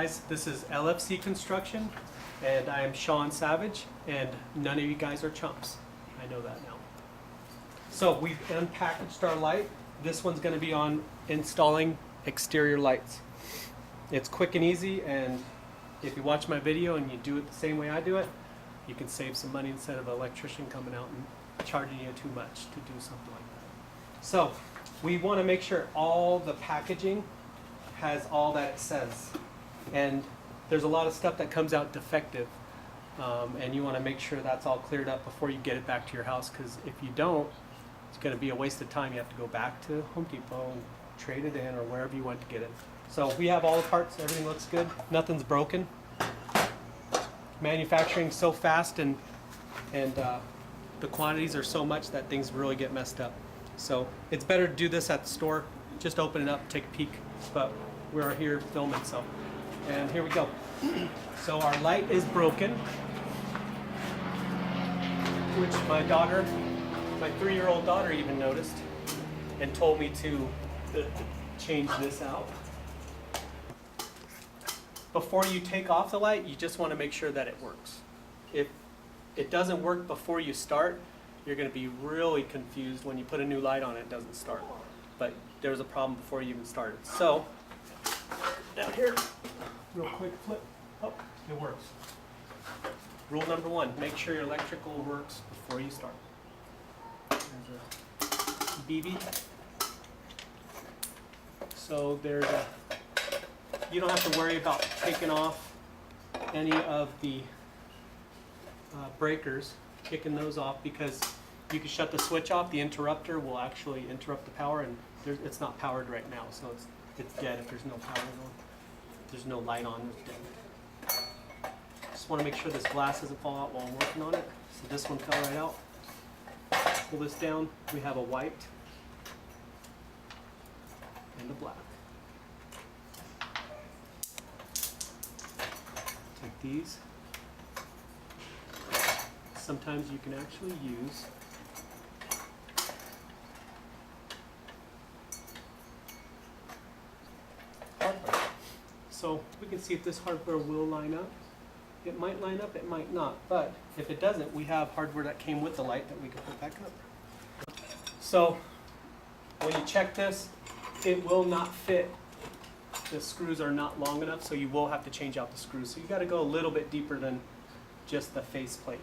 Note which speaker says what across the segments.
Speaker 1: guys, this is LFC Construction, and I am Sean Savage, and none of you guys are chumps. I know that now. So we've unpackaged our light. This one's going to be on installing exterior lights. It's quick and easy, and if you watch my video and you do it the same way I do it, you can save some money instead of an electrician coming out and charging you too much to do something like that. So we want to make sure all the packaging has all that it says. And there's a lot of stuff that comes out defective, and you want to make sure that's all cleared up before you get it back to your house, because if you don't, it's going to be a waste of time. You have to go back to Home Depot and trade it in or wherever you went to get it. So we have all the parts, everything looks good, nothing's broken. Manufacturing's so fast, and the quantities are so much that things really get messed up. So it's better to do this at the store. Just open it up, take a peek, but we're here filming, so. And here we go. So our light is broken, which my daughter, my 3-year-old daughter even noticed and told me to change this out. Before you take off the light, you just want to make sure that it works. If it doesn't work before you start, you're going to be really confused when you put a new light on it doesn't start. But there's a problem before you even started. So down here, real quick flip. Oh, it works. Rule number 1, make sure your electrical works before you start. There's a BB. So you don't have to worry about taking off any of the breakers, kicking those off, because you can shut the switch off. The interrupter will actually interrupt the power, and it's not powered right now, so it's dead if there's no power on. There's no light on, it's dead. Just want to make sure this glass doesn't fall out while I'm working on it. So this one fell right out. Pull this down. We have a white and a black. Take these. Sometimes you can actually use hardware. So we can see if this hardware will line up. It might line up, it might not, but if it doesn't, we have hardware that came with the light that we can put back up. So when you check this, it will not fit. The screws are not long enough, so you will have to change out the screws. So you got to go a little bit deeper than just the face plate.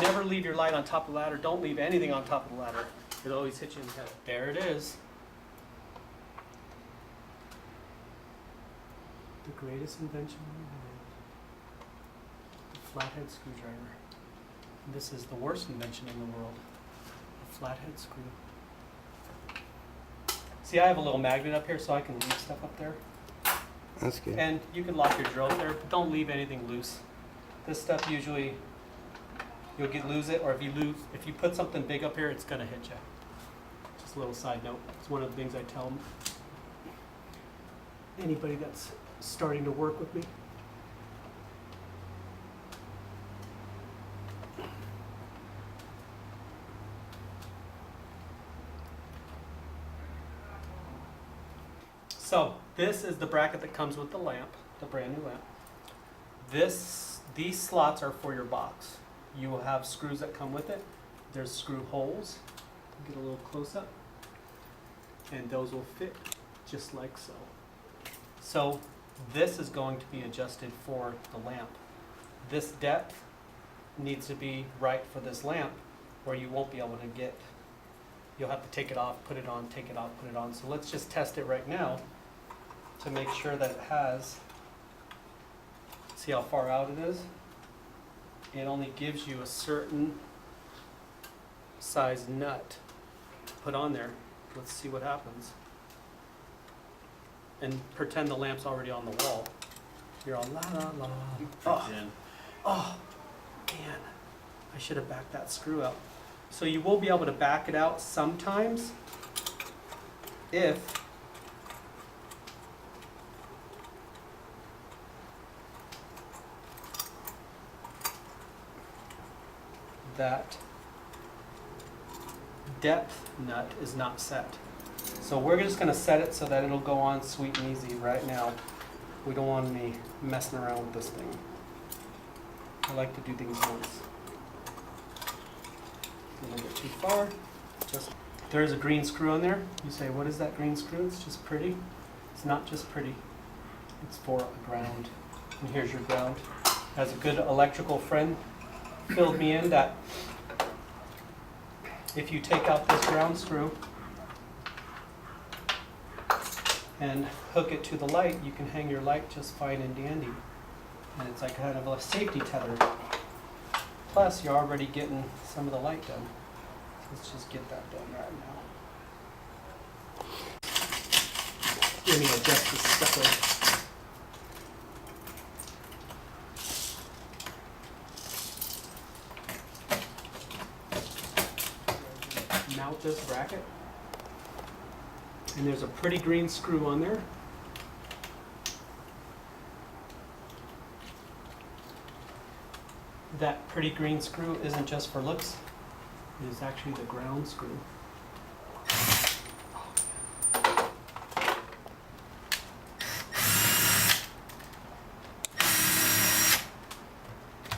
Speaker 1: Never leave your light on top of the ladder. Don't leave anything on top of the ladder. It'll always hit you in the head. There it is. The greatest invention in the world. The flathead screwdriver. And this is the worst invention in the world. A flathead screw. See, I have a little magnet up here so I can leave stuff up there.
Speaker 2: That's good.
Speaker 1: And you can lock your drill up there, but don't leave anything loose. This stuff usually, you'll lose it, or if you put something big up here, it's gonna hit you. Just a little side note. It's one of the things I tell anybody that's starting to work with me. So this is the bracket that comes with the lamp, the brand new lamp. These slots are for your box. You will have screws that come with it. There's screw holes. Get a little close up. And those will fit just like so. So this is going to be adjusted for the lamp. This depth needs to be right for this lamp, or you won't be able to get, you'll have to take it off, put it on, take it off, put it on. So let's just test it right now to make sure that it has, see how far out it is? It only gives you a certain size nut to put on there. Let's see what happens. And pretend the lamp's already on the wall. You're all la la la. Oh, man, I should have backed that screw out. So you will be able to back it out sometimes if that depth nut is not set. So we're just going to set it so that it'll go on sweet and easy right now. We don't want any messing around with this thing. I like to do things once. Don't want to get too far. Just there's a green screw on there. You say, what is that green screw? It's just pretty. It's not just pretty. It's for a ground. And here's your ground. As a good electrical friend filled me in that if you take out this ground screw and hook it to the light, you can hang your light just fine and dandy. And it's like kind of a safety tether. Plus, you're already getting some of the light done. Let's just get that done right now. Let me adjust this stuff. Mount this bracket. And there's a pretty green screw on there. That pretty green screw isn't just for looks, it is actually the ground screw.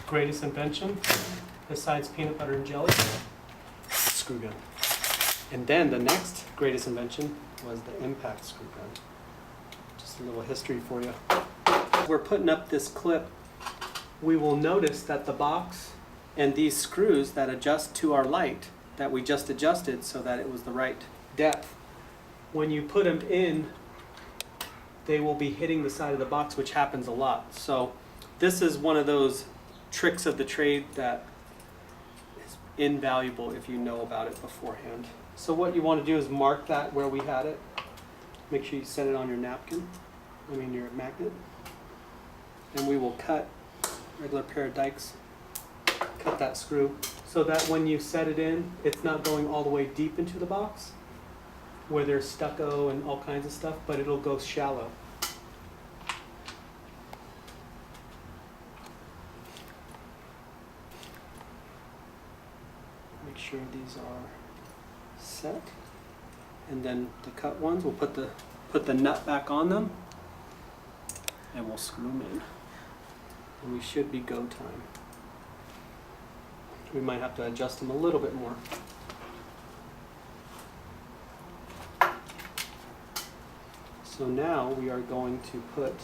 Speaker 1: Greatest invention, besides peanut butter and jelly, screw gun. And then the next greatest invention was the impact screw gun. Just a little history for you. We're putting up this clip. We will notice that the box and these screws that adjust to our light that we just adjusted so that it was the right depth, when you put them in, they will be hitting the side of the box, which happens a lot. So this is one of those tricks of the trade that is invaluable if you know about it beforehand. So what you want to do is mark that where we had it. Make sure you set it on your napkin, your magnet. And we will cut regular pair of dikes, cut that screw so that when you set it in, it's not going all the way deep into the box where there's stucco and all kinds of stuff, but it'll go shallow. Make sure these are set, and then the cut ones, we'll put the nut back on them and we'll screw them in. And we should be go time. We might have to adjust them a little bit more. So now we are going to put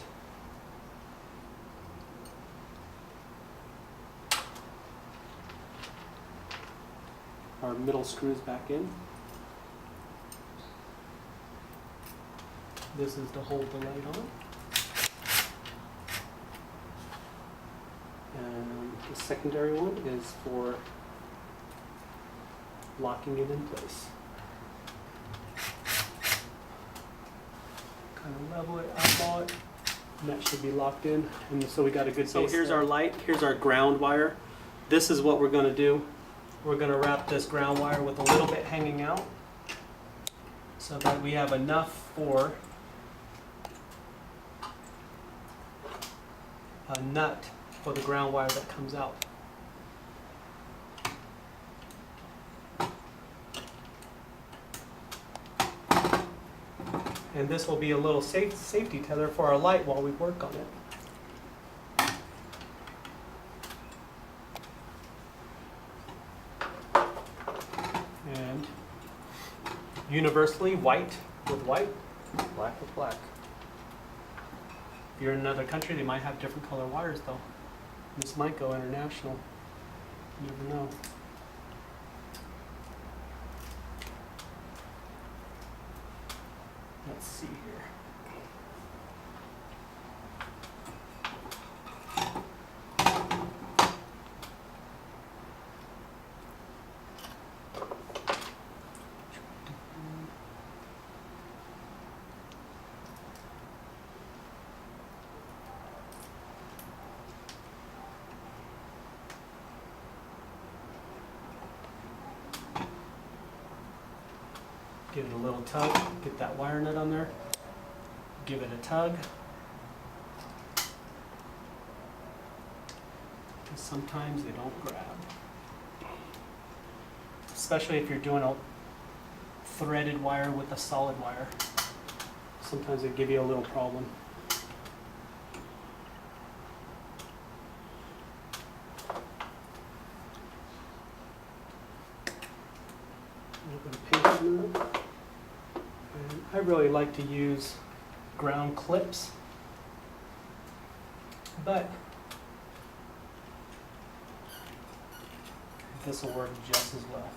Speaker 1: our middle screws back in. This is to hold the light on. And the secondary one is for locking it in place. Kind of level it, eyeball it, and that should be locked in. And so we got a good base. So here's our light, here's our ground wire. This is what we're going to do. We're going to wrap this ground wire with a little bit hanging out so that we have enough for a nut for the ground wire that comes out. And this will be a little safety tether for our light while we work on it. And universally, white with white, black with black. If you're in another country, they might have different color wires though. This might go international. You never know. Let's see here. Give it a little tug, get that wire nut on there, give it a tug. Because sometimes they don't grab. Especially if you're doing a threaded wire with a solid wire. Sometimes they give you a little problem. bit of paint on that. And I really like to use ground clips, but this will work just as well.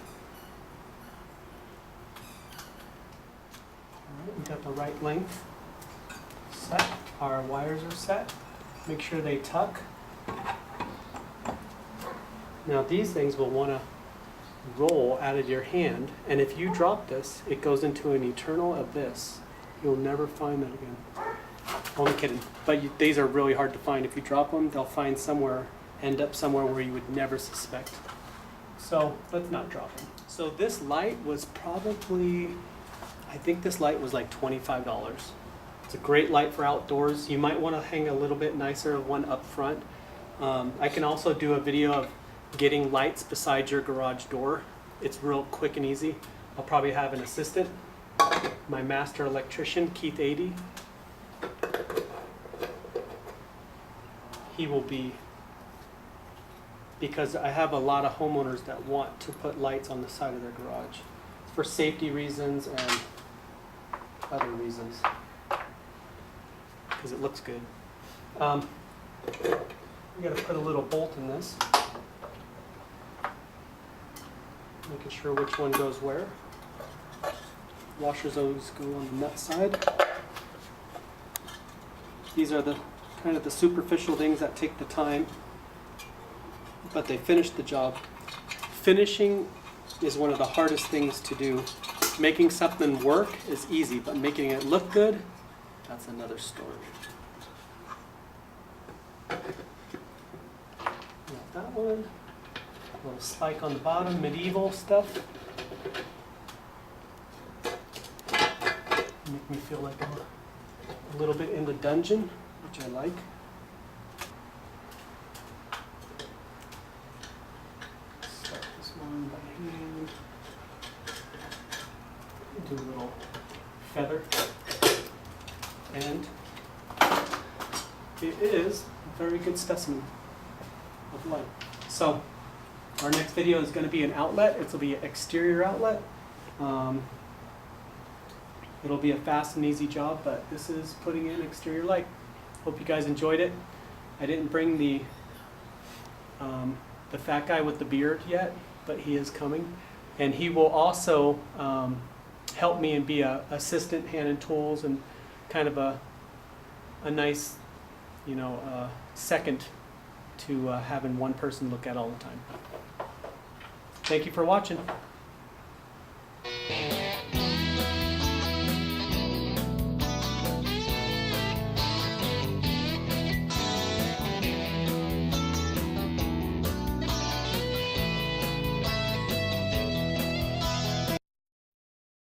Speaker 1: All right, we got the right length set. Our wires are set. Make sure they tuck. Now these things will want to roll out of your hand, and if you drop this, it goes into an eternal abyss. You'll never find that again. Only kidding. But these are really hard to find. If you drop them, they'll end up somewhere where you would never suspect. So let's not drop them. So this light was probably, I think this light was like $25. It's a great light for outdoors. You might want to hang a little bit nicer one up front. I can also do a video of getting lights beside your garage door. It's real quick and easy. I'll probably have an assistant, my master electrician, Keith 80. He will be, because I have a lot of homeowners that want to put lights on the side of their garage for safety reasons and other reasons, because it looks good. We got to put a little bolt in this, making sure which one goes where. Washers always go on the nut side. These are the kind of the superficial things that take the time, but they finish the job. Finishing is one of the hardest things to do. Making something work is easy, but making it look good, that's another story. Got that one. A little spike on the bottom, medieval stuff. Make me feel like I'm a little bit in the dungeon, which I like. Start this one by hand. Do a little feather. And it is a very good specimen of light. So our next video is going to be an outlet. It'll be an exterior outlet. It'll be a fast and easy job, but this is putting in exterior light. Hope you guys enjoyed it. I didn't bring the fat guy with the beard yet, but he is coming. And he will also help me and be an assistant hand and tools and kind of a nice, second to having one person look at all the time. Thank you for watching.